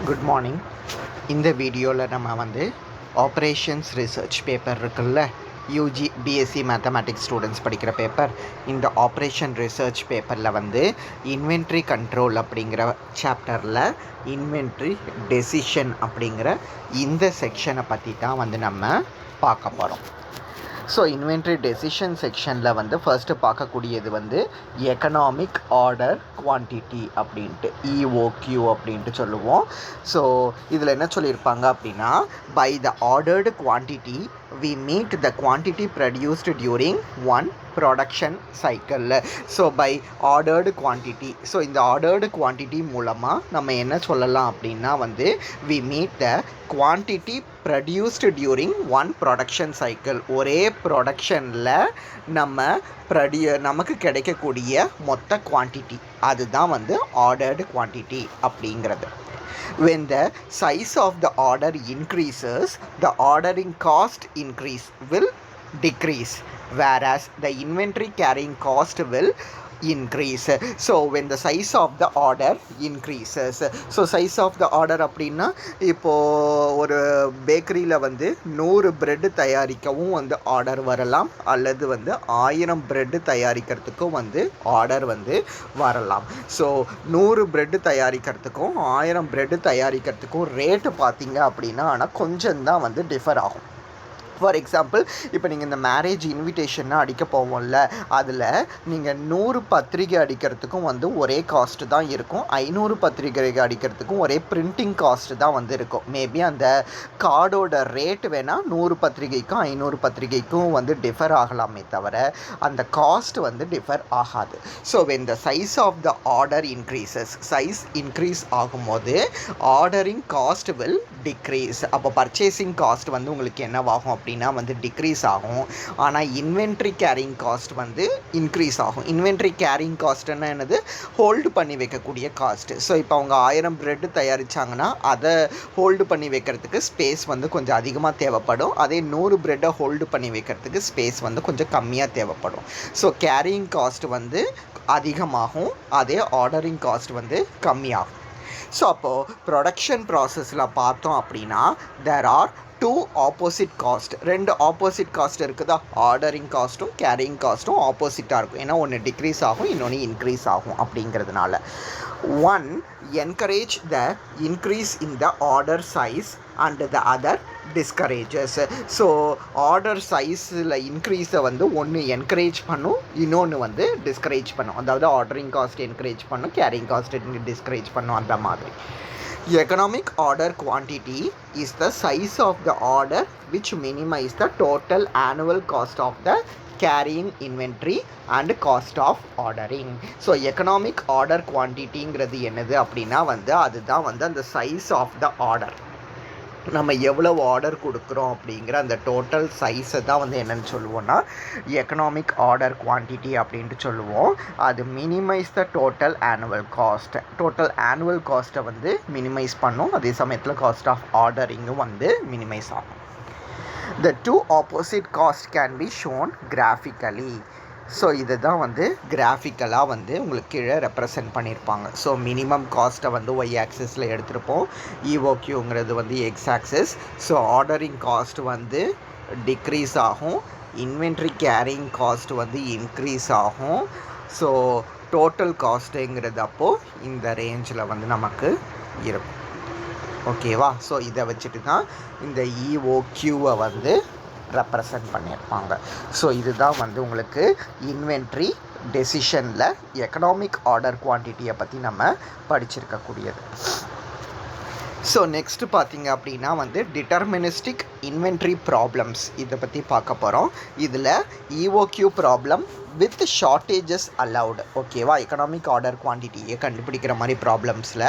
Good morning. இந்த வீடியோவில் நம்ம ஆப்ரேஷன்ஸ் ரிசர்ச் பேப்பர் இருக்குல்ல, யூஜி பிஎஸ்சி மேத்தமேட்டிக்ஸ் ஸ்டூடெண்ட்ஸ் படிக்கிற பேப்பர். இந்த ஆப்ரேஷன் ரிசர்ச் பேப்பரில் இன்வென்ட்ரி கண்ட்ரோல் அப்படிங்கிற சாப்டரில் இன்வென்ட்ரி டெசிஷன் அப்படிங்கிற இந்த செக்ஷனை பற்றி தான் நம்ம பார்க்க போகிறோம். ஸோ இன்வென்ட்ரி டெசிஷன் செக்ஷனில் ஃபர்ஸ்ட்டு பார்க்கக்கூடியது எக்கனாமிக் ஆர்டர் குவான்டிட்டி அப்படின்ட்டு, இஓக்யூ அப்படின்ட்டு சொல்லுவோம். ஸோ இதில் என்ன சொல்லியிருப்பாங்க அப்படின்னா, by the ordered quantity we meet the quantity produced during one production cycle. So by ordered quantity, so இந்த ஆர்டர்டு குவான்டிட்டி மூலமாக நம்ம என்ன சொல்லலாம் அப்படின்னா we meet the quantity produced during one production cycle. ஒரே ப்ரொடக்ஷனில் நமக்கு கிடைக்கக்கூடிய மொத்த குவான்டிட்டி அதுதான் ஆர்டர்டு குவான்டிட்டி அப்படிங்கிறது. When the size of the order increases, the ordering cost will decrease, whereas the inventory carrying cost will increase. So when the size of the order increases, so size of the order அப்படின்னா, இப்போது ஒரு பேக்கரியில் 100 bread தயாரிக்கவும் order வரலாம், அல்லது 1000 bread தயாரிக்கிறதுக்கும் order வரலாம். So 100 bread தயாரிக்கிறதுக்கும் 1000 bread தயாரிக்கிறதுக்கும் rate பார்த்தீங்க அப்படின்னா ஆனால் கொஞ்சம் தான் டிஃபர் ஆகும். ஃபார் எக்ஸாம்பிள், இப்போ நீங்கள் இந்த மேரேஜ் இன்விடேஷன்னா அடிக்க போவோம்ல, அதில் நீங்கள் 100 பத்திரிகை அடிக்கிறதுக்கும் ஒரே காஸ்ட்டு தான் இருக்கும், 500 பத்திரிகை அடிக்கிறதுக்கும் ஒரே பிரிண்டிங் காஸ்ட்டு தான் இருக்கும். மேபி அந்த கார்டோட ரேட் வேணால் 100 பத்திரிகைக்கும் 500 பத்திரிகைக்கும் டிஃபர் ஆகலாமே தவிர அந்த காஸ்ட் டிஃபர் ஆகாது. So when the size of the order increases, size increase ஆகும்போது ஆர்டரிங் காஸ்ட் வில் டிக்ரீஸ். அப்போ பர்ச்சேசிங் காஸ்ட் உங்களுக்கு என்னவாகும் அப்படின்னா டிக்ரீஸ் ஆகும். ஆனால் இன்வென்ட்ரி கேரிங் காஸ்ட் இன்க்ரீஸ் ஆகும். இன்வென்ட்ரி கேரிங் காஸ்ட்னா என்னது? ஹோல்டு பண்ணி வைக்கக்கூடிய காஸ்ட்டு. ஸோ இப்போ அவங்க 1000 பிரெட் தயாரித்தாங்கன்னா அதை ஹோல்டு பண்ணி வைக்கிறதுக்கு ஸ்பேஸ் கொஞ்சம் அதிகமாக தேவைப்படும். அதே 100 பிரெட்டை ஹோல்டு பண்ணி வைக்கிறதுக்கு ஸ்பேஸ் கொஞ்சம் கம்மியாக தேவைப்படும். ஸோ கேரிங் காஸ்ட் அதிகமாகும், அதே ஆர்டரிங் காஸ்ட் கம்மியாகும். ஸோ அப்போது ப்ரொடக்ஷன் ப்ராசஸில் பார்த்தோம் அப்படின்னா there are 2 opposite cost. 2 opposite cost இருக்குதா? ஆர்டரிங் காஸ்ட்டும் கேரிங் காஸ்ட்டும் ஆப்போசிட்டாக இருக்கும். ஏன்னா ஒன்று டிக்ரீஸ் ஆகும், இன்னொன்று இன்க்ரீஸ் ஆகும் அப்படிங்கிறதுனால. One encourage the increase in the order size and the other discourages. So order சைஸில் இன்க்ரீஸை ஒன்று என்கரேஜ் பண்ணும், இன்னொன்று டிஸ்கரேஜ் பண்ணும். அதாவது ஆர்டரிங் காஸ்ட் என்கரேஜ் பண்ணும், கேரிங் காஸ்ட் டிஸ்கரேஜ் பண்ணும், அந்த மாதிரி. Economic order quantity is the size of the order which minimize the total annual cost of the carrying inventory and cost of ordering. So economic order quantityங்கிறது என்னது அப்படின்னா அதுதான் அந்த size of the order. நம்ம எவ்வளவு order கொடுக்குறோம் அப்படிங்கிற அந்த total சைஸை தான் என்னென்னு சொல்லுவோன்னா எக்கனாமிக் ஆர்டர் குவான்டிட்டி அப்படின்ட்டு சொல்லுவோம். அது minimise the total annual cost. Total annual காஸ்ட்டை மினிமைஸ் பண்ணும், அதே சமயத்தில் காஸ்ட் ஆஃப் ஆர்டரிங்கும் மினிமைஸ் ஆகும். The two opposite costs can be shown graphically. So இதை தான் கிராஃபிக்கலாக உங்களுக்கு கீழே ரெப்ரசன்ட் பண்ணியிருப்பாங்க. ஸோ மினிமம் காஸ்ட்டை ஒய் ஆக்சிஸில் எடுத்திருப்போம், இஓக்யூங்கிறது X axis. So ordering cost decrease ஆகும், இன்வென்ட்ரி கேரிங் காஸ்ட் இன்க்ரீஸ் ஆகும். ஸோ டோட்டல் காஸ்ட்டுங்கிறது அப்போது இந்த ரேஞ்சில் நமக்கு இருக்கும். ஓகேவா? ஸோ இதை வச்சுட்டு தான் இந்த இஓக்யூவை ரெப்ரசன்ட் பண்ணியிருப்பாங்க. ஸோ இதுதான் உங்களுக்கு இன்வென்ட்ரி டெசிஷனில் எக்கனாமிக் ஆர்டர் குவான்டிட்டியை பற்றி நம்ம படிச்சிருக்கக்கூடியது. ஸோ நெக்ஸ்ட்டு பார்த்தீங்க அப்படின்னா டிட்டர்மினிஸ்டிக் இன்வென்ட்ரி ப்ராப்ளம்ஸ் இதை பற்றி பார்க்க போகிறோம். இதில் EOQ problem with shortages allowed. ஓகேவா? எக்கனாமிக் ஆர்டர் குவான்டிட்டியை கண்டுபிடிக்கிற மாதிரி ப்ராப்ளம்ஸில்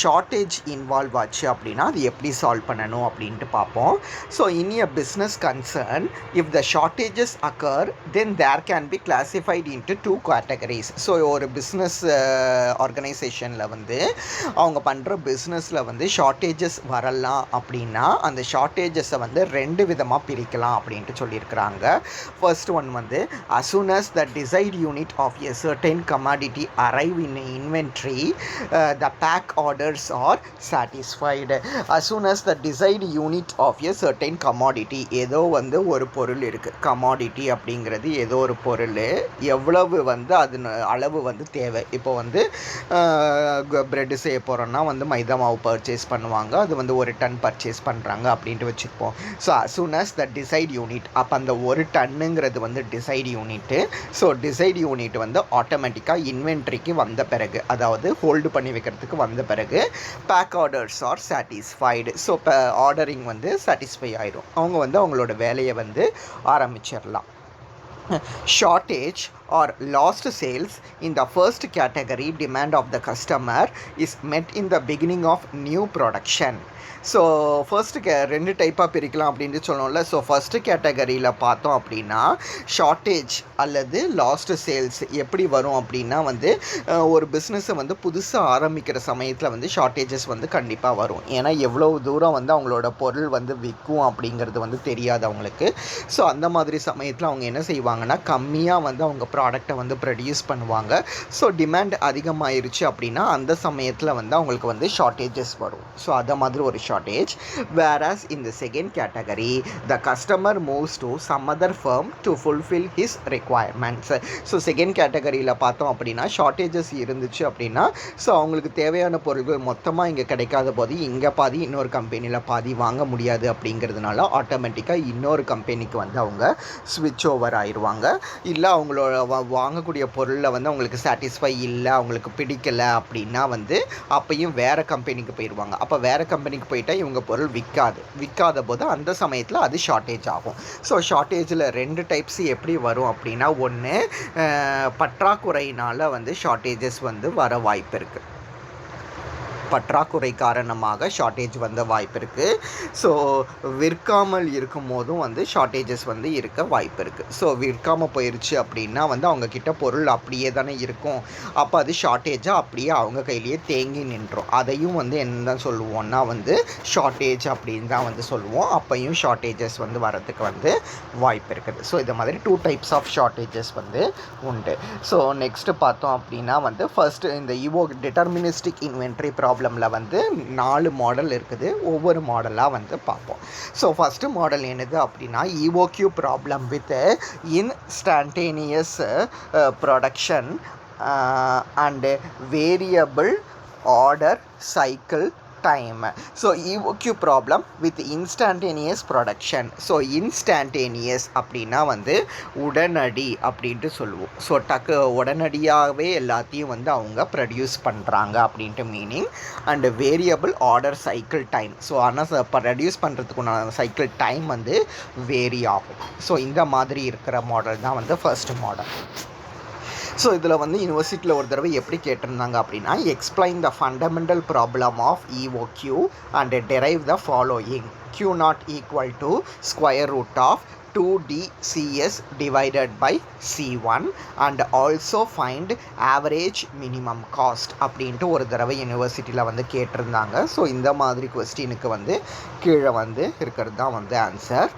ஷார்ட்டேஜ் இன்வால்வ் ஆச்சு அப்படின்னா அது எப்படி சால்வ் பண்ணணும் அப்படின்ட்டு பார்ப்போம். So in a business concern, if the shortages occur then there can be classified into 2 categories. So ஒரு பிஸ்னஸ் ஆர்கனைசேஷனில் அவங்க பண்ணுற பிஸ்னஸில் ஷார்ட்டேஜஸ் வரலாம் அப்படின்னா அந்த ஷார்ட்டேஜஸை வந்து 2 விதமாக பிரிக்கலாம் அப்படின்ட்டு சொல்லியிருக்கிறாங்க. ஃபர்ஸ்ட் ஒன் வந்து as soon as the desired unit of a certain commodity arrive in inventory, the pack orders are satisfied. As soon as the desired unit of a certain commodity, ஏதோ வந்து ஒரு பொருள் இருக்குது, கமாடிட்டி அப்படிங்கிறது ஏதோ ஒரு பொருள், எவ்வளவு வந்து அது அளவு வந்து தேவை. இப்போ வந்து ப்ரெட்டு செய்ய போகிறோன்னா வந்து மைதா மாவு பர்ச்சேஸ் பண்ணுவாங்க, அது வந்து 1 டன் பர்ச்சேஸ் பண்ணுறாங்க அப்படின்ட்டு வச்சுருப்போம். So as soon as the desired unit, அப்போ அந்த 1 டன்னுங்கிறது வந்து decide unit. So decide unit வந்து ஆட்டோமேட்டிக்காக இன்வென்ட்ரிக்கு வந்த பிறகு, அதாவது ஹோல்டு பண்ணி வைக்கிறதுக்கு வந்த பிறகு back orders are satisfied. So இப்போ ஆர்டரிங் வந்து சாட்டிஸ்ஃபை ஆயிடும், அவங்க வந்து அவங்களோட வேலையை வந்து ஆரம்பிச்சிடலாம். Shortage or lost sales in the first category, demand of the customer is met in the beginning of new production. So first 2 டைப்பாக பிரிக்கலாம் அப்படின்ட்டு சொன்னோம்ல. ஸோ ஃபஸ்ட்டு கேட்டகரியில் பார்த்தோம் அப்படின்னா ஷார்ட்டேஜ் அல்லது லாஸ்ட் சேல்ஸ் எப்படி வரும் அப்படின்னா வந்து ஒரு பிஸ்னஸை வந்து புதுசாக ஆரம்பிக்கிற சமயத்தில் வந்து ஷார்ட்டேஜஸ் வந்து கண்டிப்பாக வரும். ஏன்னா எவ்வளோ தூரம் வந்து அவங்களோட பொருள் வந்து விற்கும் அப்படிங்கிறது வந்து தெரியாது அவங்களுக்கு. ஸோ அந்த மாதிரி சமயத்தில் அவங்க என்ன செய்வாங்கன்னா கம்மியாக வந்து அவங்க ப்ராடக்டை வந்து ப்ரொடியூஸ் பண்ணுவாங்க. ஸோ டிமாண்ட் அதிகமாயிருச்சு அப்படின்னா அந்த சமயத்தில் வந்து அவங்களுக்கு வந்து ஷார்ட்டேஜஸ் வரும். ஸோ அதை மாதிரி ஒரு shortage. Whereas in the second category, the customer moves to some other firm to fulfill his requirements. So second கேட்டகரியில் பார்த்தோம் அப்படின்னா ஷார்ட்டேஜஸ் இருந்துச்சு அப்படின்னா ஸோ அவங்களுக்கு தேவையான பொருட்கள் மொத்தமாக இங்கே கிடைக்காத போது இங்கே பாதி இன்னொரு கம்பெனியில் பாதி வாங்க முடியாது அப்படிங்கிறதுனால ஆட்டோமேட்டிக்காக இன்னொரு கம்பெனிக்கு வந்து அவங்க ஸ்விட்ச் ஓவர் ஆயிடுவாங்க. இல்லை அவங்களோட வாங்கக்கூடிய பொருளில் வந்து அவங்களுக்கு சாட்டிஸ்ஃபை இல்லை, அவங்களுக்கு பிடிக்கலை அப்படின்னா வந்து அப்பையும் வேறு கம்பெனிக்கு போயிடுவாங்க. அப்போ வேறு கம்பெனிக்கு போயிட்டால் இவங்க பொருள் விற்காத போது அந்த சமயத்தில் அது ஷார்ட்டேஜ் ஆகும். ஸோ ஷார்ட்டேஜில் 2 டைப்ஸ் எப்படி வரும் அப்படின்னா, ஒன்று பற்றாக்குறையினால் வந்து ஷார்ட்டேஜஸ் வந்து வர வாய்ப்பு இருக்குது, பற்றாக்குறை காரணமாக ஷார்ட்டேஜ் வந்த வாய்ப்பு இருக்குது. ஸோ விற்காமல் இருக்கும் போதும் வந்து ஷார்ட்டேஜஸ் வந்து இருக்க வாய்ப்பு இருக்குது. ஸோ விற்காமல் போயிடுச்சு அப்படின்னா வந்து அவங்கக்கிட்ட பொருள் அப்படியே தானே இருக்கும், அப்போ அது ஷார்ட்டேஜாக அப்படியே அவங்க கையிலேயே தேங்கி நின்றோம். அதையும் வந்து என்ன தான் சொல்லுவோம்னா வந்து ஷார்ட்டேஜ் அப்படின்னு தான் வந்து சொல்லுவோம். அப்பையும் ஷார்ட்டேஜஸ் வந்து வரதுக்கு வந்து வாய்ப்பு இருக்குது. ஸோ இது மாதிரி 2 டைப்ஸ் ஆஃப் ஷார்ட்டேஜஸ் வந்து உண்டு. ஸோ நெக்ஸ்ட்டு பார்த்தோம் அப்படின்னா வந்து ஃபர்ஸ்ட்டு இந்த ஈவோக் டிட்டர்மினிஸ்டிக் இன்வென்ட்ரி ப்ராப்ளமில் வந்து 4 மாடல் இருக்குது. ஒவ்வொரு மாடலாக வந்து பார்ப்போம். ஸோ ஃபஸ்ட்டு மாடல் என்னது அப்படின்னா EOQ problem with instantaneous production and variable order cycle time. So Evoq problem with instantaneous production. So instantaneous அப்படின்னா வந்து உடனடி அப்படின்ட்டு சொல்லுவோம். ஸோ உடனடியாகவே எல்லாத்தையும் வந்து அவங்க ப்ரொடியூஸ் பண்ணுறாங்க அப்படின்ட்டு meaning. And variable order cycle time. So ஆனால் ப்ரொடியூஸ் பண்ணுறதுக்குண்டான சைக்கிள் டைம் வந்து வேரி ஆகும். ஸோ இந்த மாதிரி இருக்கிற மாடல் தான் வந்து ஃபர்ஸ்ட் மாடல். ஸோ இதில் வந்து யூனிவர்சிட்டியில் ஒரு தடவை எப்படி கேட்டிருந்தாங்க அப்படின்னா, explain the fundamental problem of EOQ and derive the following. Q not equal to square root of 2DCS divided by C1 and also find average minimum cost அப்படின்ட்டு ஒரு தடவை யூனிவர்சிட்டியில் வந்து கேட்டிருந்தாங்க. ஸோ இந்த மாதிரி கொஸ்டினுக்கு வந்து கீழே வந்து இருக்கிறது தான் வந்து ஆன்சர்.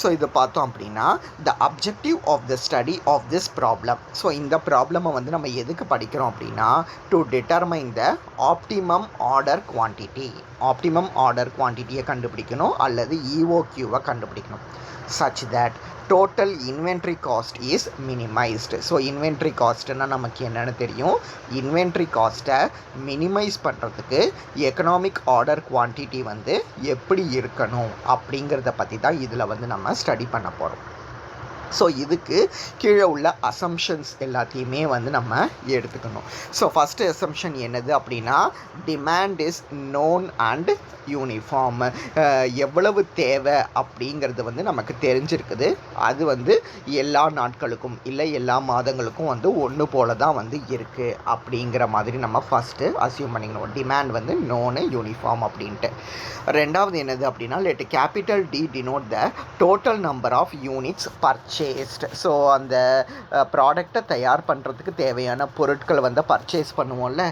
ஸோ இது பார்த்தோம் அப்படின்னா the objective of the study of this problem. So இந்த ப்ராப்ளமை வந்து நம்ம எதுக்கு படிக்கிறோம் அப்படின்னா, to determine the optimum order quantity. Optimum order குவான்டிட்டியை கண்டுபிடிக்கணும் அல்லது ஈவோக்யூவை கண்டுபிடிக்கணும், such that total inventory cost is minimized. So inventory காஸ்ட்னா நமக்கு என்னென்னு தெரியும். இன்வென்ட்ரி காஸ்ட்டை மினிமைஸ் பண்ணுறதுக்கு எக்கனாமிக் ஆர்டர் குவான்டிட்டி வந்து எப்படி இருக்கணும் அப்படிங்கிறத பற்றி தான் இதில் வந்து நம்ம ஸ்டடி பண்ண போகிறோம். ஸோ இதுக்கு கீழே உள்ள அசம்ஷன்ஸ் எல்லாத்தையுமே வந்து நம்ம எடுத்துக்கணும். ஸோ ஃபஸ்ட்டு அசம்ஷன் என்னது அப்படின்னா, demand is known and uniform. எவ்வளவு தேவை அப்படிங்கிறது வந்து நமக்கு தெரிஞ்சிருக்குது. அது வந்து எல்லா நாட்களுக்கும் இல்லை எல்லா மாதங்களுக்கும் வந்து ஒன்று போல தான் வந்து இருக்குது அப்படிங்கிற மாதிரி நம்ம ஃபஸ்ட்டு அசியூம் பண்ணிக்கணும். டிமாண்ட் வந்து நோனு யூனிஃபார்ம் அப்படின்ட்டு. ரெண்டாவது என்னது அப்படின்னா, let capital D denote the total number of units purchase purchased. So அந்த ப்ராடக்டை தயார் பண்ணுறதுக்கு தேவையான பொருட்களை வந்து பர்ச்சேஸ் பண்ணுவோம்ல,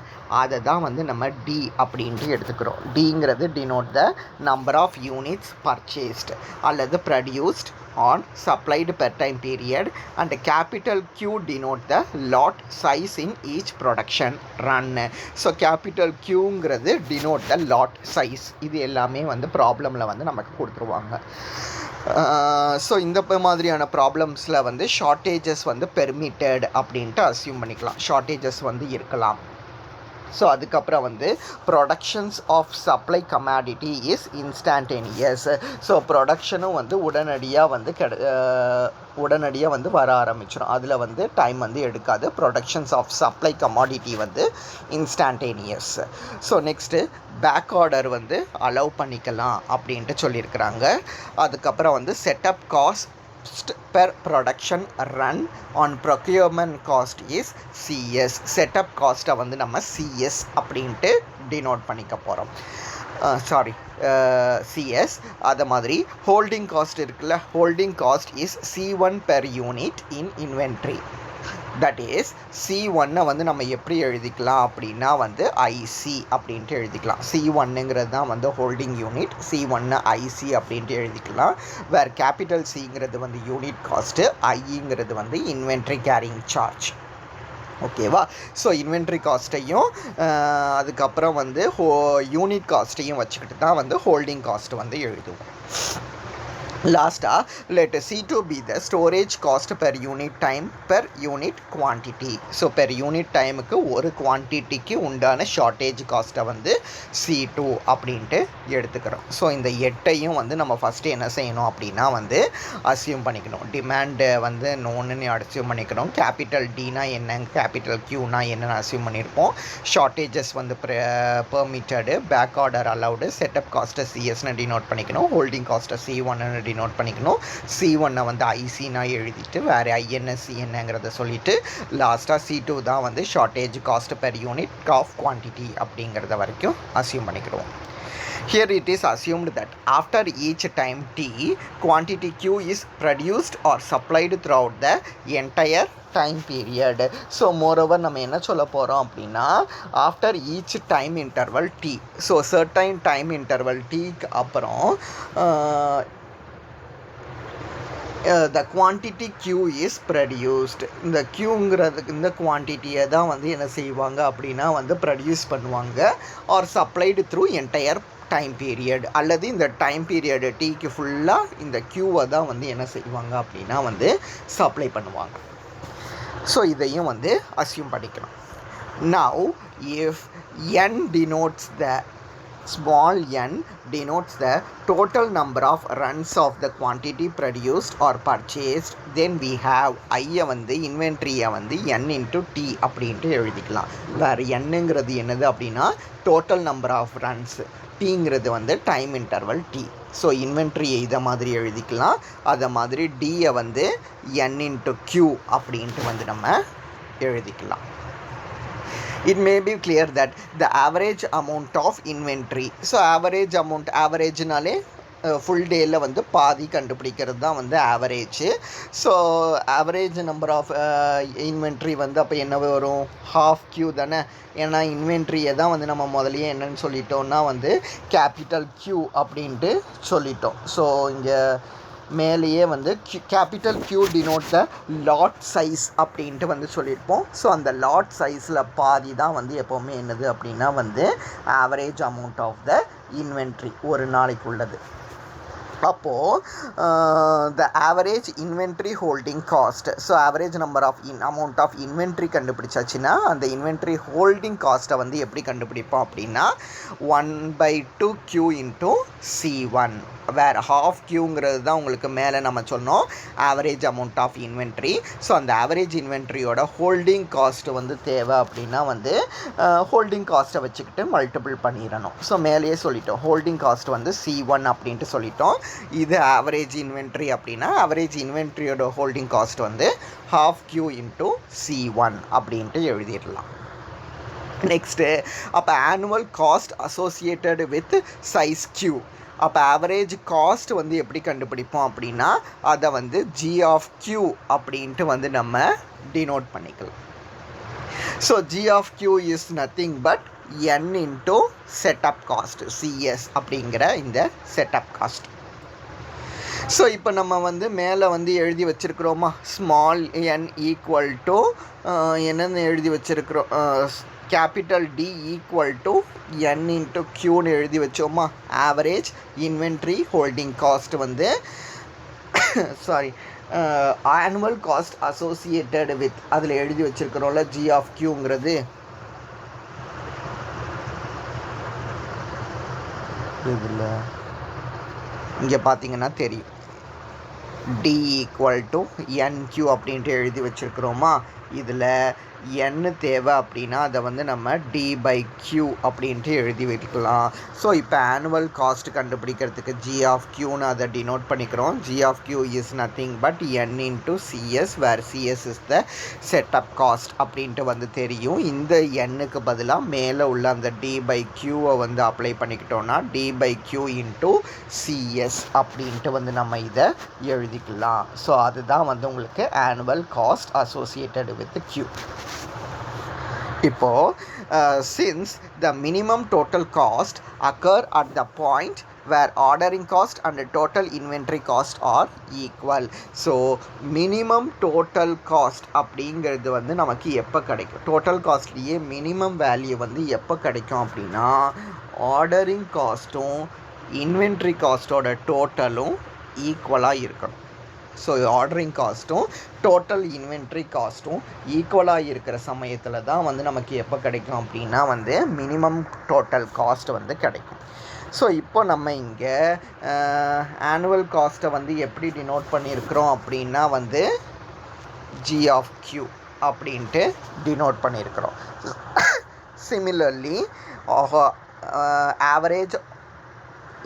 அதை தான் வந்து நம்ம டி அப்படின்ட்டு எடுத்துக்கிறோம். டிங்கிறது denote the number of units purchased அல்லது produced on supplied per time period, and capital Q denote the lot size in each production run. So capital Qங்கிறது denote the lot size. இது எல்லாமே வந்து ப்ராப்ளமில் வந்து நமக்கு கொடுத்துருவாங்க. ஸோ இந்த மாதிரியான ப்ராப்ளம்ஸில் வந்து ஷார்ட்டேஜஸ் வந்து பெர்மிட்டட் அப்படின்ட்டு அஸ்யூம் பண்ணிக்கலாம். ஷார்ட்டேஜஸ் வந்து இருக்கலாம். ஸோ அதுக்கப்புறம் வந்து productions of supply commodity is instantaneous. So ப்ரொடக்ஷனும் வந்து உடனடியாக வந்து வர ஆரம்பிச்சிடும். அதில் வந்து டைம் வந்து எடுக்காது. ப்ரொடக்ஷன்ஸ் ஆஃப் சப்ளை கமாடிட்டி வந்து இன்ஸ்டான்டேனியஸ். ஸோ நெக்ஸ்ட்டு பேக் ஆர்டர் வந்து அலோவ் பண்ணிக்கலாம் அப்படின்ட்டு சொல்லியிருக்கிறாங்க. அதுக்கப்புறம் வந்து setup cost per production run on procurement cost is CS. Setup காஸ்ட்டை வந்து நம்ம CS அப்படின்ட்டு டினோட் பண்ணிக்க போகிறோம். CS. அது மாதிரி ஹோல்டிங் காஸ்ட் இருக்குல்ல, holding cost is C1 per unit in inventory. That is C1 வந்து நம்ம எப்படி எழுதிக்கலாம் அப்படின்னா வந்து IC அப்படின்ட்டு எழுதிக்கலாம். C1ங்கிறது தான் வந்து ஹோல்டிங் யூனிட், C1 IC அப்படின்ட்டு எழுதிக்கலாம். வேறு கேபிட்டல் Cங்கிறது வந்து யூனிட் காஸ்ட்டு, ஐங்கிறது வந்து இன்வென்ட்ரி கேரிங் சார்ஜ். ஓகேவா? ஸோ இன்வென்ட்ரி காஸ்ட்டையும் அதுக்கப்புறம் வந்து யூனிட் காஸ்ட்டையும் வச்சுக்கிட்டு தான் வந்து ஹோல்டிங் காஸ்ட் வந்து எழுதுவோம். லாஸ்ட்டாக let C2 be the storage cost per unit time per unit quantity. So per unit டைமுக்கு ஒரு குவான்டிட்டிக்கு உண்டான ஷார்ட்டேஜ் காஸ்ட்டை வந்து C2 அப்படின்ட்டு எடுத்துக்கிறோம். ஸோ இந்த 8ஐயும் வந்து நம்ம ஃபஸ்ட்டு என்ன செய்யணும் அப்படின்னா வந்து அஸ்யூம் பண்ணிக்கணும். டிமாண்டு வந்து நோன்னு அஸ்யூம் பண்ணிக்கணும். கேபிட்டல் டினா என்ன, கேபிட்டல் கியூனா என்னென்னு அஸ்யூம் பண்ணியிருப்போம். ஷார்ட்டேஜஸ் வந்து பெர்மிட்டடு, பேக் ஆர்டர் அலவுடு, செட்டப் காஸ்ட்டை சிஎஸ்னு டினோட் பண்ணிக்கணும், ஹோல்டிங் காஸ்ட்டை C1 டினோட் பண்ணிக்கணும். C1 வந்து ஐசினா எழுதிட்டு வேறு ஐஎன்எஸ்சி என்னங்கிறத சொல்லிட்டு லாஸ்ட்டாக C2 தான் வந்து shortage cost per unit of quantity அப்படிங்கிறத வரைக்கும் அஸ்யூம் பண்ணிக்கிறோம். Here it is assumed that after each time T, quantity Q is produced or supplied throughout the entire time period. So moreover நம்ம என்ன சொல்ல போகிறோம் அப்படின்னா after each time interval T, so certain time interval Tக்கு அப்புறம் the quantity Q is produced. இந்த Qங்கிறதுக்கு இந்த குவான்டிட்டியை தான் வந்து என்ன செய்வாங்க அப்படின்னா வந்து ப்ரொடியூஸ் பண்ணுவாங்க or supplied through entire time period, அல்லது இந்த டைம் பீரியடு Tக்கு ஃபுல்லாக இந்த Qவை தான் வந்து என்ன செய்வாங்க அப்படின்னா வந்து சப்ளை பண்ணுவாங்க. ஸோ இதையும் வந்து அஸ்யூம் பண்ணிக்கணும். Now if n denotes the small n denotes the total number of runs of the quantity produced or purchased, then we have ஐயை வந்து இன்வென்ட்ரியை வந்து n into T அப்படின்ட்டு எழுதிக்கலாம். வேறு என்னங்கிறது என்னது அப்படின்னா டோட்டல் நம்பர் ஆஃப் ரன்ஸ், Tங்கிறது வந்து டைம் இன்டர்வல் T. ஸோ இன்வென்ட்ரியை இதை மாதிரி எழுதிக்கலாம். அதை மாதிரி Dயை வந்து n into Q அப்படின்ட்டு வந்து நம்ம எழுதிக்கலாம். It may be clear that the average amount of inventory, so average amount, averageனாலே ஃபுல் டேயில் வந்து பாதி கண்டுபிடிக்கிறது தான் வந்து average. So average number of inventory வந்து அப்போ என்ன வரும், ஹாஃப் Q தானே. ஏன்னா இன்வென்ட்ரியை தான் வந்து நம்ம முதலையே என்னன்னு சொல்லிட்டோம்னா வந்து கேபிட்டல் Q அப்படின்ட்டு சொல்லிட்டோம். ஸோ இங்கே மேலேயே வந்து கேபிட்டல் Q டினோட் த லாட் சைஸ் அப்படின்ட்டு வந்து சொல்லியிருப்போம். ஸோ அந்த லாட் சைஸில் பாதி தான் வந்து எப்போவுமே என்னது அப்படின்னா வந்து average amount of the inventory ஒரு நாளைக்கு உள்ளது. அப்போது the average inventory holding cost, so average number of amount of inventory கண்டுபிடிச்சாச்சுன்னா அந்த இன்வென்ட்ரி ஹோல்டிங் காஸ்ட்டை வந்து எப்படி கண்டுபிடிப்போம் அப்படின்னா 1/2 Q into C1. வேறு ஹாஃப் Qங்கிறது தான் உங்களுக்கு மேலே நம்ம சொன்னோம் average amount of inventory. So அந்த ஆவரேஜ் இன்வென்ட்ரியோட ஹோல்டிங் காஸ்ட்டு வந்து தேவை அப்படின்னா வந்து ஹோல்டிங் காஸ்ட்டை வச்சுக்கிட்டு மல்டிபிள் பண்ணிடணும். ஸோ மேலேயே சொல்லிட்டோம் ஹோல்டிங் காஸ்ட் வந்து C1 அப்படின்ட்டு சொல்லிட்டோம். இது ஆவரேஜ் இன்வென்ட்ரி அப்படின்னா ஆவரேஜ் இன்வென்ட்ரியோட ஹோல்டிங் காஸ்ட் வந்து ஹாஃப் Q into C1 அப்படின்ட்டு எழுதிடலாம். நெக்ஸ்ட்டு அப்போ annual cost associated with size Q, அப்போ ஆவரேஜ் காஸ்ட் வந்து எப்படி கண்டுபிடிப்போம் அப்படின்னா அதை வந்து ஜி ஆஃப் கியூ அப்படின்ட்டு வந்து நம்ம டினோட் பண்ணிக்கலாம். So G of Q is nothing but n into setup cost CS அப்படிங்கிற இந்த செட்டப் காஸ்ட். ஸோ இப்போ நம்ம வந்து மேலே வந்து எழுதி வச்சுருக்கிறோமா, ஸ்மால் n ஈக்குவல் டு என்னென்னு எழுதி வச்சுருக்கிறோம், capital T equal to n into க்யூன்னு எழுதி வச்சோமா. ஆவரேஜ் இன்வென்ட்ரி ஹோல்டிங் காஸ்ட் வந்து sorry annual cost associated with அதில் எழுதி வச்சுருக்கிறோம்ல ஜி ஆஃப் கியூங்கிறது. இதில் இங்கே பார்த்தீங்கன்னா தெரியும் டி ஈக்குவல் டு என்கியூ அப்படின்ட்டு எழுதி வச்சுருக்கிறோமா. இதில் n தேவை அப்படின்னா அதை வந்து நம்ம டி பை கியூ அப்படின்ட்டு எழுதி வைக்கலாம். ஸோ இப்போ ஆனுவல் காஸ்ட் கண்டுபிடிக்கிறதுக்கு ஜி ஆஃப் கியூன்னு அதை டினோட் பண்ணிக்கிறோம். G of Q is nothing but n into CS, where CS is the setup cost அப்படின்ட்டு வந்து தெரியும். இந்த எண்ணுக்கு பதிலாக மேலே உள்ள அந்த டி பை கியூவை வந்து அப்ளை பண்ணிக்கிட்டோன்னா T by Q into CS அப்படின்ட்டு வந்து நம்ம இதை எழுதிக்கலாம். ஸோ அதுதான் வந்து உங்களுக்கு annual cost associated with Q. இப்போது since the minimum total cost occur at the point where ordering cost and total inventory cost are equal. So minimum total cost அப்படிங்கிறது வந்து நமக்கு எப்போ கிடைக்கும், டோட்டல் காஸ்ட்லேயே மினிமம் வேல்யூ வந்து எப்போ கிடைக்கும் அப்படின்னா ஆர்டரிங் காஸ்ட்டும் இன்வென்ட்ரி காஸ்ட்டோட டோட்டலும் ஈக்குவலாக இருக்கணும். ஸோ ஆர்டரிங் காஸ்ட்டும் டோட்டல் இன்வென்ட்ரி காஸ்ட்டும் ஈக்குவலாக இருக்கிற சமயத்தில் தான் வந்து நமக்கு எப்போ கிடைக்கும் அப்படின்னா வந்து மினிமம் டோட்டல் காஸ்ட் வந்து கிடைக்கும். ஸோ இப்போ நம்ம இங்கே ஆனுவல் காஸ்ட்டை வந்து எப்படி டினோட் பண்ணியிருக்கிறோம் அப்படின்னா வந்து ஜி ஆஃப் கியூ அப்படின்ட்டு டினோட் பண்ணியிருக்கிறோம். சிமிலர்லி ஆவரேஜ்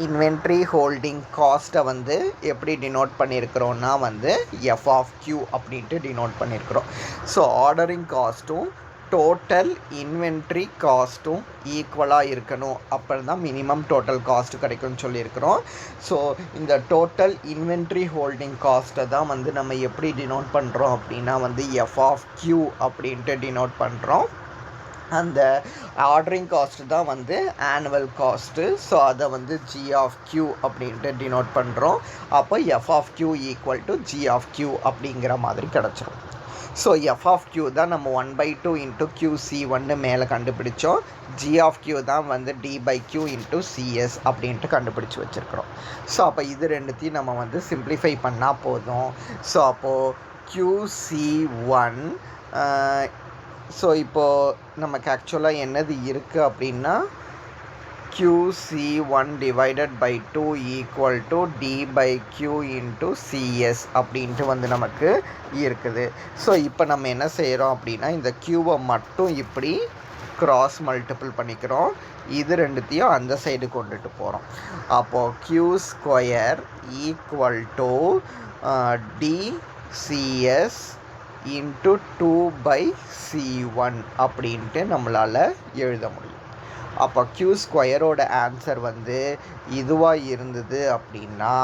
இன்வென்ட்ரி ஹோல்டிங் காஸ்ட்டை வந்து எப்படி டினோட் பண்ணியிருக்கிறோன்னா வந்து எஃப் ஆஃப் கியூ அப்படின்ட்டு டினோட் பண்ணியிருக்கிறோம். ஸோ ஆர்டரிங் காஸ்ட்டும் டோட்டல் இன்வென்ட்ரி காஸ்ட்டும் ஈக்குவலாக இருக்கணும், அப்புறம் தான் மினிமம் டோட்டல் காஸ்ட் கிடைக்கும்னு சொல்லியிருக்கிறோம். ஸோ இந்த டோட்டல் இன்வென்ட்ரி ஹோல்டிங் காஸ்ட்டை தான் வந்து நம்ம எப்படி டினோட் பண்ணுறோம் அப்படின்னா வந்து எஃப் ஆஃப் கியூ அப்படின்ட்டு டினோட் பண்ணுறோம். அந்த ஆர்டரிங் காஸ்ட்டு தான் வந்து ஆனுவல் காஸ்ட்டு. ஸோ அதை வந்து ஜி ஆஃப் கியூ அப்படின்ட்டு டினோட் பண்ணுறோம். அப்போ F of Q equal to G of Q அப்படிங்கிற மாதிரி கிடச்சிரும். ஸோ எஃப் ஆஃப் கியூ தான் நம்ம 1/2 இன்ட்டு QC1 மேலே கண்டுபிடிச்சோம். ஜி ஆஃப் கியூ தான் வந்து D by Q into CS அப்படின்ட்டு கண்டுபிடிச்சி வச்சுருக்கிறோம். ஸோ அப்போ இது ரெண்டுத்தையும் நம்ம வந்து சிம்ப்ளிஃபை பண்ணால் போதும். ஸோ அப்போது QC1 ஸோ இப்போது நமக்கு ஆக்சுவலாக என்னது இருக்குது அப்படின்னா QC1 divided by 2 equal to D by Q into CS அப்படின்ட்டு வந்து நமக்கு இருக்குது. ஸோ இப்போ நம்ம என்ன செய்கிறோம் அப்படின்னா இந்த கியூவை மட்டும் இப்படி கிராஸ் மல்டிபிள் பண்ணிக்கிறோம். இது ரெண்டுத்தையும் அந்த சைடு கொண்டுட்டு போகிறோம். அப்போது Q square equal to DCS into 2/C1 அப்படின்ட்டு நம்மளால் எழுத முடியும். அப்போ க்யூ ஸ்கொயரோட ஆன்சர் வந்து இதுவாக இருந்தது அப்படின்னா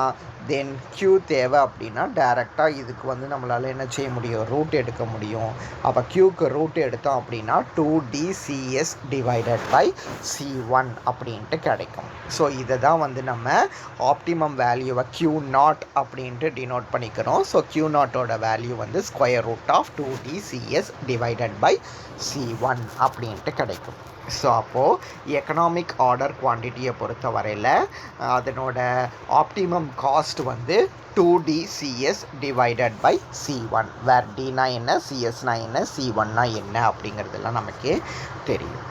தென் க்யூ தேவை அப்படின்னா டேரெக்டாக இதுக்கு வந்து நம்மளால் என்ன செய்ய முடியும், ரூட் எடுக்க முடியும். அப்போ க்யூக்கு ரூட் எடுத்தோம் அப்படின்னா 2DCS டிவைடட் பை C1 அப்படின்ட்டு கிடைக்கும். ஸோ இதை தான் வந்து நம்ம ஆப்டிமம் வேல்யூவை Q0 அப்படின்ட்டு டினோட் பண்ணிக்கிறோம். ஸோ Q0ஓட வேல்யூ வந்து square root of 2DCS divided by C1 அப்படின்ட்டு கிடைக்கும். ஸோ அப்போது எக்கனாமிக் ஆர்டர் குவான்டிட்டியை பொறுத்த வரையில் அதனோட ஆப்டிமம் காஸ்ட் வந்து 2DCS டிவைடட் பை C1, வேர் டினா என்ன, சிஎஸ்னா என்ன, C1னா என்ன அப்படிங்கிறதெல்லாம் நமக்கே தெரியும்.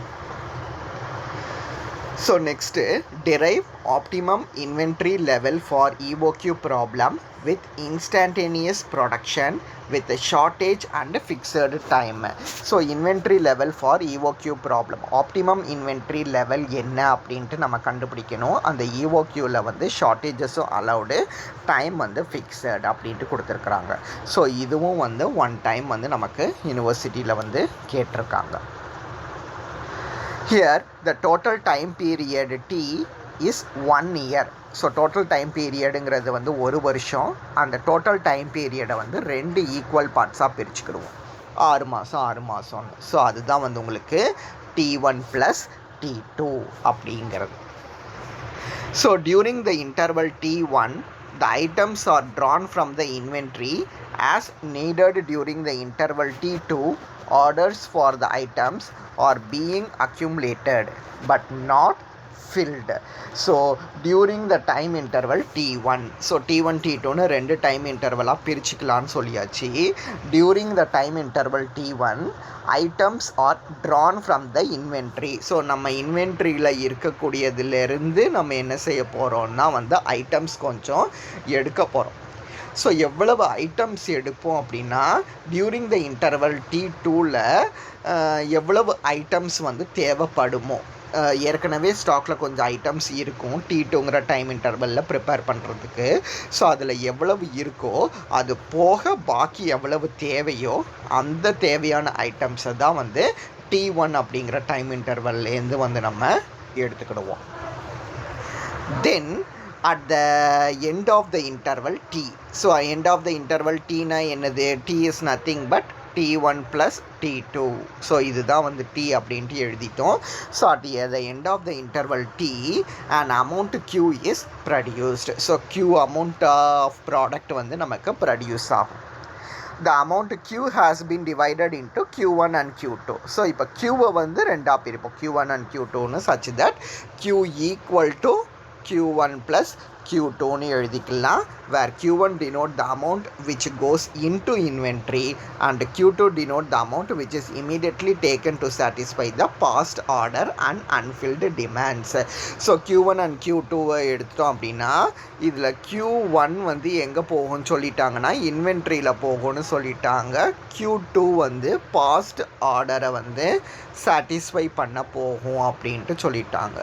So next derive optimum inventory level for Evoq problem with instantaneous production with a shortage and fixed time. So inventory level for Evoq problem, optimum inventory level என்ன அப்படின்ட்டு நம்ம கண்டுபிடிக்கணும். அந்த Evoqல வந்து ஷார்ட்டேஜஸும் அலவுடு, டைம் வந்து ஃபிக்ஸட் அப்படின்ட்டு கொடுத்துருக்குறாங்க. ஸோ இதுவும் வந்து ஒன் டைம் வந்து நமக்கு யூனிவர்சிட்டியில் வந்து கேட்டிருக்காங்க. Here the total time period T is 1 year. So total time பீரியடுங்கிறது வந்து ஒரு வருஷம். அந்த டோட்டல் டைம் பீரியடை வந்து 2 ஈக்குவல் பார்ட்ஸாக பிரிச்சுக்கிடுவோம். 6 மாதம் 6 மாதம்னு. ஸோ அதுதான் வந்து உங்களுக்கு T1 + T2 அப்படிங்கிறது. So during the interval T1 the items are drawn from the inventory as needed. During the interval T2 orders for the items are being accumulated but not filled. So during the time interval T1, so T1 T2 னு 2 time இன்டர்வலாக பிரிச்சுக்கலான்னு சொல்லியாச்சு. During the time interval T1 items R Tran from the inventory. So நம்ம இன்வென்ட்ரியில் இருக்கக்கூடியதுலேருந்து நம்ம என்ன செய்ய போகிறோம்னா வந்து items கொஞ்சம் எடுக்க போகிறோம். ஸோ எவ்வளவு ஐட்டம்ஸ் எடுப்போம் அப்படின்னா டியூரிங் த இன்டர்வல் T2ல் எவ்வளவு ஐட்டம்ஸ் வந்து தேவைப்படுமோ, ஏற்கனவே ஸ்டாக்கில் கொஞ்சம் ஐட்டம்ஸ் இருக்கும் T2ங்கிற டைம் இன்டர்வலில் ப்ரிப்பேர் பண்ணுறதுக்கு. ஸோ அதில் எவ்வளவு இருக்கோ அது போக பாக்கி எவ்வளவு தேவையோ அந்த தேவையான ஐட்டம்ஸை தான் வந்து T1 அப்படிங்கிற டைம் இன்டர்வல்லேருந்து வந்து நம்ம எடுத்துக்கிடுவோம். தென் at the end of the interval T. So end of the interval T na என்னது? T is nothing but T1 + T2. So இதுதான் வந்து T அப்படின்ட்டு எழுதிட்டோம். So at the end of the interval T an amount Q is produced. So Q amount of product வந்து நமக்கு produce ஆகும். The amount Q has been divided into Q1 and Q2. So இப்போ Qவை வந்து ரெண்டாக பிரிப்போம், Q1 and Q2னு, such that Q equal to Q1 + Q2னு எழுதிக்கலாம். where Q1 denote the amount which goes into inventory and Q2 denote the amount which is immediately taken to satisfy the past order and unfilled demands. So Q1 and Q2வை எடுத்துட்டோம் அப்படின்னா இதில் Q1 வந்து எங்கே போகும்னு சொல்லிட்டாங்கன்னா இன்வென்ட்ரியில் போகும்னு சொல்லிட்டாங்க. Q2 வந்து பாஸ்ட் ஆர்டரை வந்து சாட்டிஸ்ஃபை பண்ண போகும் அப்படின்ட்டு சொல்லிட்டாங்க.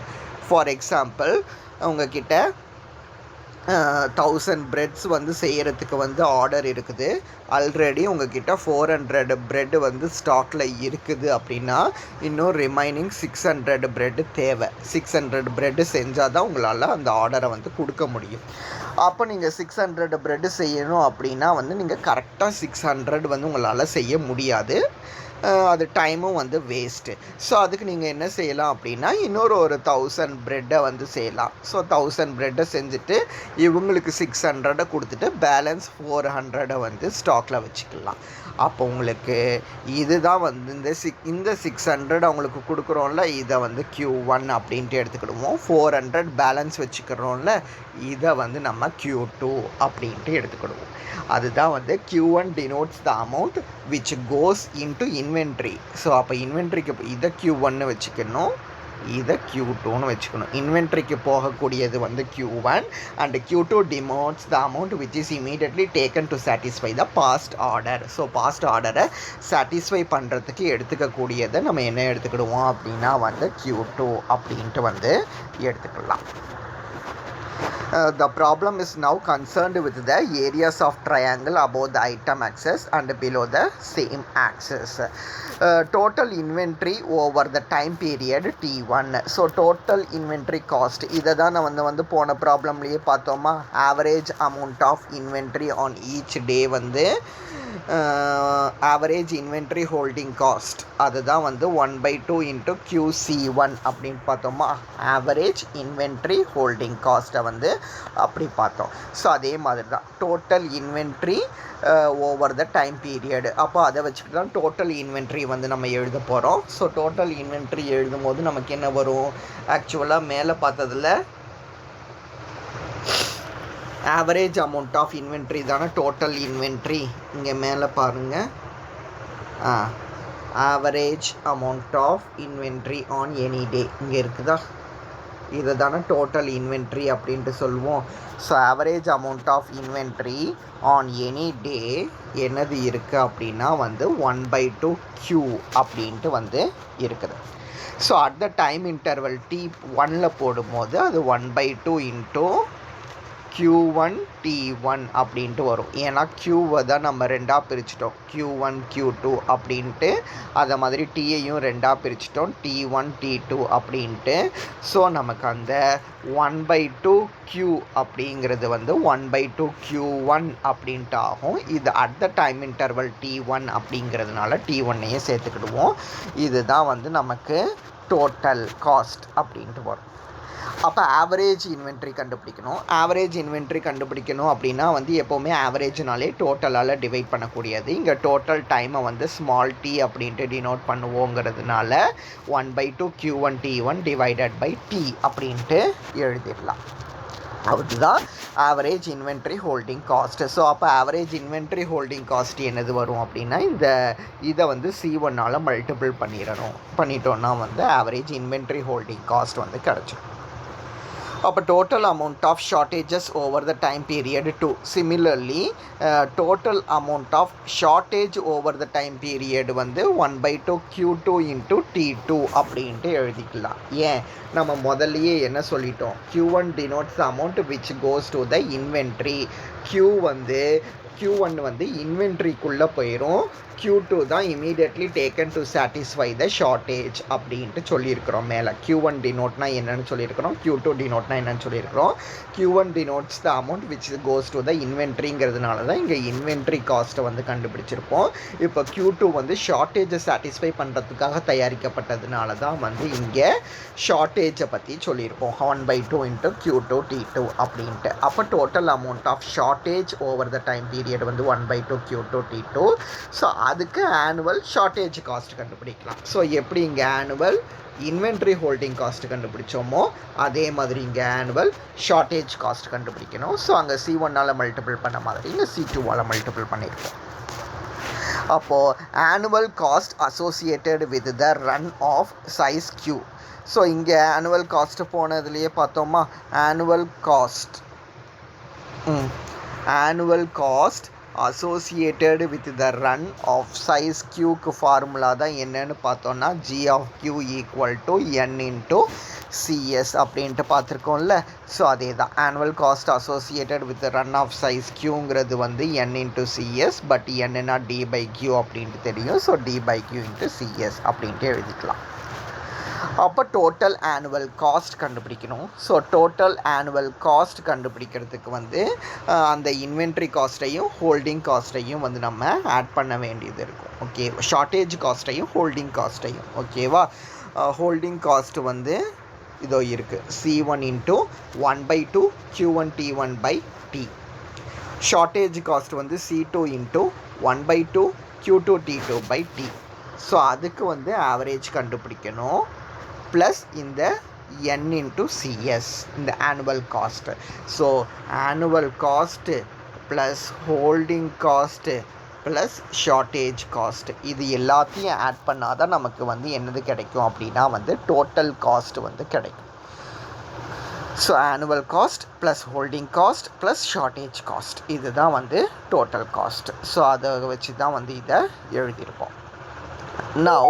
ஃபார் எக்ஸாம்பிள் உங்ககிட்ட 1000 பிரெட்ஸ் வந்து செய்கிறதுக்கு வந்து ஆர்டர் இருக்குது. ஆல்ரெடி உங்ககிட்ட 400 பிரெட் வந்து ஸ்டாக்கில் இருக்குது அப்படின்னா இன்னும் ரிமைனிங் 600 பிரெட் தேவை. 600 பிரெட் செஞ்சால் தான் உங்களால் அந்த ஆர்டரை வந்து கொடுக்க முடியும். அப்போ நீங்கள் 600 பிரெட் செய்யணும் அப்படின்னா வந்து நீங்கள் கரெக்டாக 600 வந்து உங்களால் செய்ய முடியாது. அது டைமும் வந்து வேஸ்ட்டு. ஸோ அதுக்கு நீங்கள் என்ன செய்யலாம் அப்படின்னா இன்னொரு 1000 பிரெட்டை வந்து செய்யலாம். ஸோ 1000 பிரெட்டை செஞ்சுட்டு இவங்களுக்கு 600 கொடுத்துட்டு பேலன்ஸ் 400 வந்து ஸ்டாக்கில் வச்சுக்கலாம். அப்போ உங்களுக்கு இதுதான் வந்து இந்த 600 அவங்களுக்கு கொடுக்குறோம்ல, இதை வந்து Q1 அப்படின்ட்டு எடுத்துக்கிடுவோம். 400 பேலன்ஸ் வச்சுக்கிறோம்ல, இதை வந்து நம்ம Q2 அப்படின்ட்டு எடுத்துக்கிடுவோம். அதுதான் வந்து Q1 denotes the amount which goes into inventory. So அப்போ இன்வென்ட்ரிக்கு இதை Q1 வச்சுக்கணும், இதை Q2னு வச்சுக்கணும். இன்வென்ட்ரிக்கு போகக்கூடியது வந்து Q1 and Q2 denotes the amount which is immediately taken to satisfy the past order. So past ஆர்டரை சாட்டிஸ்ஃபை பண்ணுறதுக்கு எடுத்துக்கக்கூடியதை நம்ம என்ன எடுத்துக்கிடுவோம் அப்படின்னா வந்து Q2 அப்படின்ட்டு வந்து எடுத்துக்கலாம். The problem is now concerned with the areas of triangle above the item axis and below the same axis. Total inventory over the time period T1. So total inventory cost, இதை தான் நான் வந்து போன ப்ராப்ளம்லேயே பார்த்தோமா. Average amount of inventory on each day வந்து average inventory holding cost, அதுதான் வந்து 1/2 இன்ட்டு QC1 அப்படின்னு பார்த்தோமா. ஆவரேஜ் இன்வென்ட்ரி ஹோல்டிங் காஸ்ட்டை வந்து அப்படி பார்த்தோம். ஸோ அதே மாதிரி தான் total inventory over the time period. அப்போ அதை வச்சுக்கிட்டு தான் டோட்டல் இன்வென்ட்ரி வந்து நம்ம எழுத போகிறோம். ஸோ டோட்டல் இன்வென்ட்ரி எழுதும் போது நமக்கு என்ன வரும்? ஆக்சுவலாக மேலே பார்த்ததில் ஆவரேஜ் அமௌண்ட் ஆஃப் இன்வென்ட்ரி தானே டோட்டல் இன்வென்ட்ரி. இங்கே மேலே பாருங்கள், average amount of inventory on any day இங்கே இருக்குதா, இதை தானே டோட்டல் இன்வென்ட்ரி அப்படின்ட்டு சொல்லுவோம். So average amount of inventory on any day என்னது இருக்குது அப்படின்னா வந்து 1/2 Q அப்படின்ட்டு வந்து இருக்குது. So at the time interval T1ல் போடும்போது அது 1/2 இன்ட்டு Q1 T1 அப்படின்ட்டு வரும். ஏன்னா Qவை தான் நம்ம ரெண்டாக பிரிச்சிட்டோம், Q1 Q2 அப்படின்ட்டு. அதை மாதிரி Tயையும் ரெண்டாக பிரிச்சிட்டோம், T1 T2 அப்படின்ட்டு. ஸோ நமக்கு அந்த 1/2 Q அப்படிங்கிறது வந்து 1/2 Q1 அப்படின்ட்டு ஆகும். இது at the time interval T1 அப்படிங்கிறதுனால T1ஐயே சேர்த்துக்கிடுவோம். இதுதான் வந்து நமக்கு டோட்டல் காஸ்ட் அப்படின்ட்டு வரும். அப்போ ஆவரேஜ் இன்வென்ட்ரி கண்டுபிடிக்கணும். ஆவரேஜ் இன்வென்ட்ரி கண்டுபிடிக்கணும் அப்படின்னா வந்து எப்போவுமே ஆவரேஜ்னாலே டோட்டலால் டிவைட் பண்ணக்கூடியது. இங்கே டோட்டல் டைமை வந்து ஸ்மால் டி அப்படின்ட்டு டினோட் பண்ணுவோங்கிறதுனால 1/2 Q1 T1 divided by T அப்படின்ட்டு எழுதிடலாம். அதுதான் average inventory holding cost. So அப்போ ஆவரேஜ் இன்வென்ட்ரி ஹோல்டிங் காஸ்ட் என்னது வரும் அப்படின்னா இதை வந்து C1ஆல் மல்டிபிள் பண்ணிட்டோன்னா வந்து ஆவரேஜ் இன்வென்ட்ரி ஹோல்டிங் காஸ்ட் வந்து கிடச்சிடும். அப்போ total amount of shortages over the time period 2. Similarly total amount of shortage over the time period வந்து 1/2 Q2 இன்ட்டு T2 அப்படின்ட்டு எழுதிக்கலாம். ஏன் நம்ம முதல்லையே என்ன சொல்லிட்டோம், Q1 denotes the amount which goes to the inventory. Q1 வந்து இன்வென்ட்ரிக்குள்ளே போயிடும், Q2 தான் immediately taken to satisfy the shortage அப்படின்ட்டு சொல்லியிருக்கிறோம். மேலே Q1 டினோட்னா என்னென்னு சொல்லியிருக்கிறோம், Q2 டினோட்னா என்னென்னு சொல்லியிருக்கிறோம். Q1 denotes the amount which goes to the இன்வென்ட்ரிங்கிறதுனால தான் இங்கே இன்வென்ட்ரி காஸ்ட்டை வந்து கண்டுபிடிச்சிருப்போம். இப்போ Q2 வந்து ஷார்ட்டேஜை சாட்டிஸ்ஃபை பண்ணுறதுக்காக தயாரிக்கப்பட்டதுனால தான் வந்து இங்கே ஷார்ட்டேஜை பற்றி சொல்லியிருப்போம், 1/2 இன்ட்டு Q2 T2 அப்படின்ட்டு. அப்போ total amount of shortage over the time period வந்து 1/2 Q2 T2. ஸோ அதுக்கு ஆனுவல் ஷார்ட்டேஜ் காஸ்ட் கண்டுபிடிக்கலாம். ஸோ எப்படி இங்கே ஆனுவல் இன்வென்ட்ரி ஹோல்டிங் காஸ்ட் கண்டுபிடிச்சோமோ அதே மாதிரி இங்கே ஆனுவல் ஷார்ட்டேஜ் காஸ்ட் கண்டுபிடிக்கணும். ஸோ அங்கே C1ஆல் மல்டிபிள் பண்ண மாதிரி இங்கே C2ஆல் மல்டிபிள் பண்ணியிருக்கோம். அப்போது annual cost associated with the run of size Q. So இங்கே ஆனுவல் காஸ்ட் போனதுலேயே பார்த்தோமா, annual cost associated with the run of size Qக்கு ஃபார்முலா தான் என்னன்னு பார்த்தோன்னா G of Q equal to N into CS அப்படின்ட்டு பார்த்துருக்கோம்ல. ஸோ அதே தான் annual cost associated with run of size Qங்கிறது வந்து N into CS, பட் என்னன்னா D by Q அப்படின்ட்டு தெரியும். So D by Q into CS அப்படின்ட்டு எழுதிக்கலாம். அப்போ டோட்டல் ஆனுவல் காஸ்ட் கண்டுபிடிக்கணும். ஸோ டோட்டல் ஆனுவல் காஸ்ட் கண்டுபிடிக்கிறதுக்கு வந்து அந்த இன்வென்ட்ரி காஸ்ட்டையும் ஹோல்டிங் காஸ்ட்டையும் வந்து நம்ம ஆட் பண்ண வேண்டியது இருக்கும். ஓகே, ஷார்ட்டேஜ் காஸ்ட்டையும் ஹோல்டிங் காஸ்ட்டையும். ஓகேவா, ஹோல்டிங் காஸ்ட் வந்து இதோ இருக்குது, C1 into 1/2 Q1 T1 by T. Shortage cost வந்து C2 into 1/2 Q2 T2 by T. So அதுக்கு வந்து ஆவரேஜ் கண்டுபிடிக்கணும், ப்ளஸ் இந்த N into CS, இந்த annual cost. So annual cost plus holding cost plus shortage cost, இது எல்லாத்தையும் add பண்ணால் தான் நமக்கு வந்து என்னது கிடைக்கும் அப்படின்னா வந்து டோட்டல் காஸ்ட் வந்து கிடைக்கும். So annual cost plus holding cost plus shortage cost, இதுதான் வந்து டோட்டல் காஸ்ட். ஸோ அதை வச்சு தான் வந்து இதை எழுதியிருப்போம். Now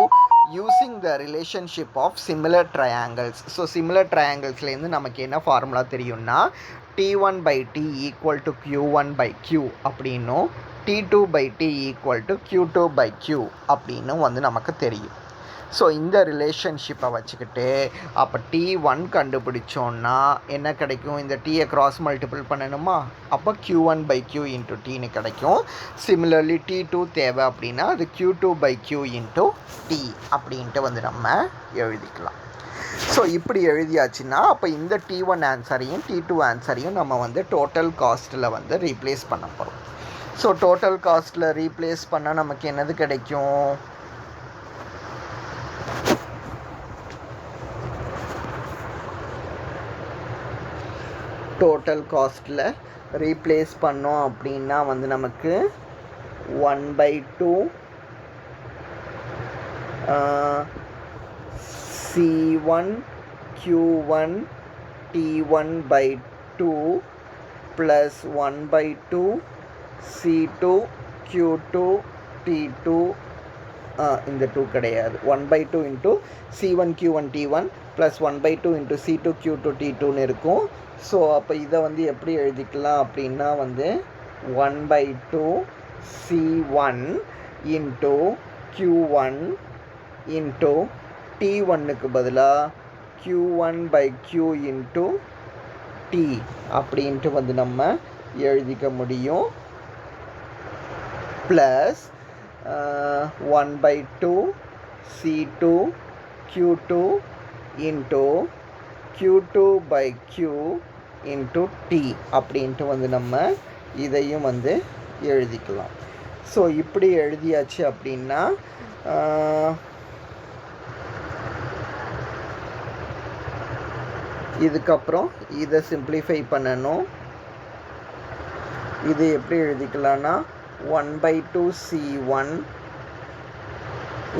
using the relationship of similar triangles. So similar ட்ரையாங்கிள்ஸ்லேருந்து நமக்கு என்ன ஃபார்முலா தெரியும்னா T1 by T equal to Q1 by Q அப்படின்னும் T2 by T equal to Q2 by Q அப்படின்னும் வந்து நமக்கு தெரியும். ஸோ இந்த ரிலேஷன்ஷிப்பை வச்சுக்கிட்டு அப்போ T1 கண்டுபிடிச்சோன்னா என்ன கிடைக்கும், இந்த Tயை கிராஸ் மல்டிபிள் பண்ணணுமா, அப்போ Q1 by Q இன்ட்டு Tன்னு கிடைக்கும். சிமிலர்லி T2 தேவை அப்படின்னா அது Q2 by Q into T அப்படின்ட்டு வந்து நம்ம எழுதிக்கலாம். ஸோ இப்படி எழுதியாச்சுன்னா அப்போ இந்த T1 ஆன்சரையும் T2 ஆன்சரையும் நம்ம வந்து டோட்டல் காஸ்ட்டில் வந்து ரீப்ளேஸ் பண்ண போகிறோம். ஸோ டோட்டல் காஸ்ட்டில் ரீப்ளேஸ் பண்ணால் நமக்கு என்னது கிடைக்கும், டோட்டல் காஸ்ட்டில் ரீப்ளேஸ் பண்ணோம் அப்படின்னா வந்து நமக்கு 1/2 C1 Q1 T1 by 2 plus 1/2 C2 Q2 T2 இந்த 2 கிடையாது. 1/2 into C1 Q1 T1 plus 1/2 into C2 Q2 T2ன்னு இருக்கும். ஸோ அப்போ இதை வந்து எப்படி எழுதிக்கலாம் அப்படின்னா வந்து 1/2 C1 இன்ட்டு Q1 இன்ட்டு T1க்கு பதிலாக Q1/Q இன்ட்டு T அப்படின்ட்டு வந்து நம்ம எழுதிக்க முடியும். Plus 1/2 C2 Q2 into Q2/Q into T அப்படின்ட்டு வந்து நம்ம இதையும் வந்து எழுதிக்கலாம். ஸோ இப்படி எழுதியாச்சு அப்படின்னா இதுக்கப்புறம் இதை சிம்பிளிஃபை பண்ணணும். இது எப்படி எழுதிக்கலாம்னா 1/2 C1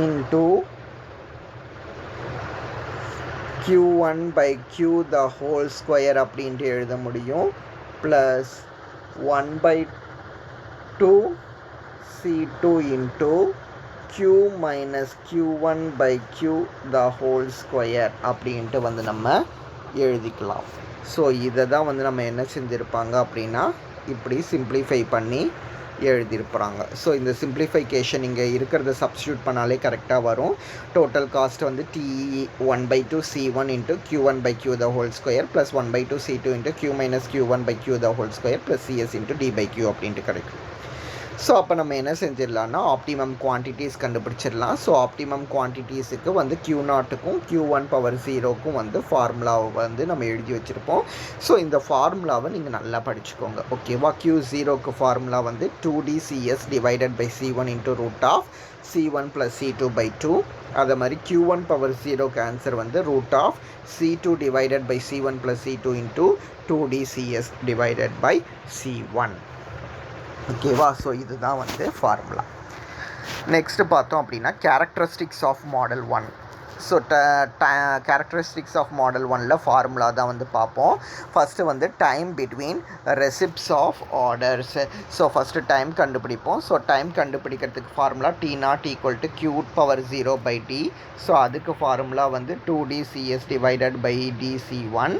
into Q1/Q the whole square அப்படின்ட்டு எழுத முடியும். Plus 1/2 C2 into Q minus Q1/Q the whole square அப்படின்ட்டு வந்து நம்ம எழுதிக்கலாம். ஸோ இதை தான் வந்து நம்ம என்ன செஞ்சுருப்பாங்க அப்படின்னா இப்படி சிம்பிளிஃபை பண்ணி எழுதியிருப்பாங்க. ஸோ இந்த சிம்பிளிஃபிகேஷன் இங்கே இருக்கிறத சப்ஸ்டியூட் பண்ணாலே கரெக்டாக வரும். டோட்டல் காஸ்ட் வந்து T 1/2 C1 into Q1/Q the whole square plus 1/2 C2 into Q minus Q1/Q the whole square plus CS into D/Q அப்படின்ட்டு கிடைக்கும். ஸோ அப்போ நம்ம என்ன செஞ்சிடலாம்னா ஆப்டிமம் குவான்டிட்டிஸ் கண்டுபிடிச்சிடலாம். ஸோ ஆப்டிமம் குவான்டிட்டிஸுக்கு வந்து Q0க்கும் Q1/0க்கும் வந்து ஃபார்முலாவை வந்து நம்ம எழுதி வச்சுருப்போம். ஸோ இந்த ஃபார்முலாவை நீங்கள் நல்லா படிச்சுக்கோங்க, ஓகேவா? Q0க்கு ஃபார்முலா வந்து 2DCS divided by C1 into root of C1 plus C2/2. அதே மாதிரி Q1/0க்கு ஆன்சர் வந்து root of C2 divided by C1 plus C2 into 2DCS divided by C1. ஓகேவா? ஸோ இதுதான் வந்து ஃபார்முலா. நெக்ஸ்ட்டு பார்த்தோம் அப்படின்னா characteristics of model 1. So characteristics of model 1ல் ஃபார்முலா தான் வந்து பார்ப்போம். ஃபஸ்ட்டு வந்து time between receipts of orders. So first time கண்டுபிடிப்போம். ஸோ டைம் கண்டுபிடிக்கிறதுக்கு ஃபார்முலா T0 = Q⁴/D. ஸோ அதுக்கு ஃபார்முலா வந்து 2DCS divided by DC1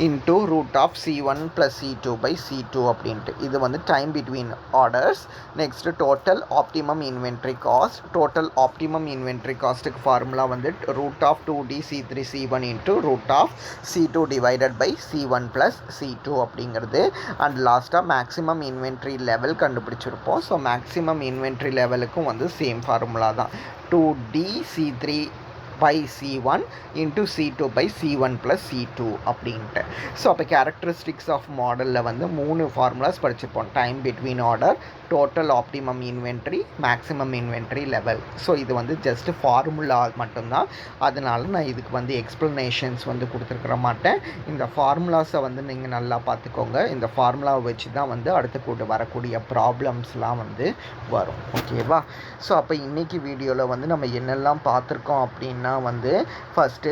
into root of C1 plus C2/C2 அப்படின்ட்டு. இது வந்து time between orders. Next total optimum inventory cost. Total optimum inventory காஸ்ட்டுக்கு formula வந்து root of 2DC3C1 into root of C2 divided by C1 plus C2 அப்படிங்கிறது. And லாஸ்ட்டாக maximum inventory level கண்டுபிடிச்சிருப்போம். So maximum inventory லெவலுக்கும் வந்து same formula தான் 2DC3/C1 into C2/C1 plus C2 அப்படின்ட்டு. So அப்போ கேரக்டரிஸ்டிக்ஸ் ஆஃப் மாடலில் வந்து 3 ஃபார்முலாஸ் படிச்சிருப்போம். Time between order, total optimum inventory, maximum inventory level. So இது வந்து ஜஸ்ட் ஃபார்முலா மட்டும்தான். அதனால நான் இதுக்கு வந்து எக்ஸ்ப்ளனேஷன்ஸ் வந்து கொடுத்துருக்க மாட்டேன். இந்த ஃபார்முலாஸை வந்து நீங்கள் நல்லா பார்த்துக்கோங்க. இந்த ஃபார்முலாவை வச்சு தான் வந்து அடுத்து வரக்கூடிய ப்ராப்ளம்ஸ்லாம் வந்து வரும், ஓகேவா? ஸோ அப்போ இன்றைக்கி வீடியோவில் வந்து நம்ம என்னெல்லாம் பார்த்துருக்கோம் அப்படின்னா வந்து ஃபஸ்ட்டு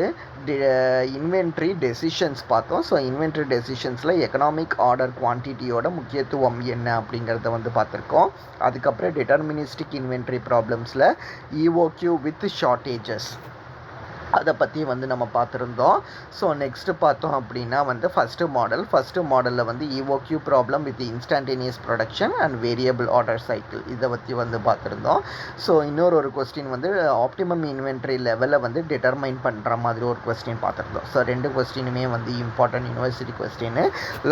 இன்வென்ட்ரி டெசிஷன்ஸ் பார்த்தோம். ஸோ இன்வென்ட்ரி டெசிஷன்ஸில் எக்கனாமிக் ஆர்டர் குவான்டிட்டியோட முக்கியத்துவம் என்ன அப்படிங்கிறத வந்து பார்த்துருக்கோம். அதுக்கப்புறம் டிட்டர்மினிஸ்டிக் இன்வென்ட்ரி ப்ராப்ளம்ஸில் EOQ வித் ஷார்ட்டேஜஸ் அதை பற்றி வந்து நம்ம பார்த்துருந்தோம். ஸோ நெக்ஸ்ட்டு பார்த்தோம் அப்படின்னா வந்து ஃபஸ்ட்டு மாடலில் வந்து EOQ problem with instantaneous production and variable order cycle இதை பற்றி வந்து பார்த்துருந்தோம். ஸோ ஒரு கொஸ்டின் வந்து ஆப்டிமம் இன்வென்ட்ரி லெவலை வந்து டிட்டர்மைன் பண்ணுற மாதிரி ஒரு கொஸ்டின் பார்த்துருந்தோம். ஸோ 2 கொஸ்டினுமே வந்து இம்பார்ட்டன்ட் யூனிவர்சிட்டி கொஸ்டின்.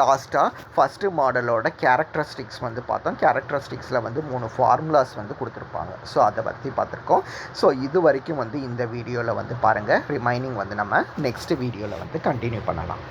லாஸ்ட்டாக ஃபஸ்ட்டு மாடலோட கேரக்டரிஸ்டிக்ஸ் வந்து பார்த்தோம். கேரக்டரிஸ்டிக்ஸில் வந்து 3 ஃபார்முலாஸ் வந்து கொடுத்துருப்பாங்க. ஸோ அதை பற்றி பார்த்துருக்கோம். ஸோ இது வரைக்கும் வந்து இந்த வீடியோவில் வந்து பாருங்கள். ரிமைனிங் வந்து நம்ம நெக்ஸ்ட் வீடியோவில் வந்து கண்டினியூ பண்ணலாம்.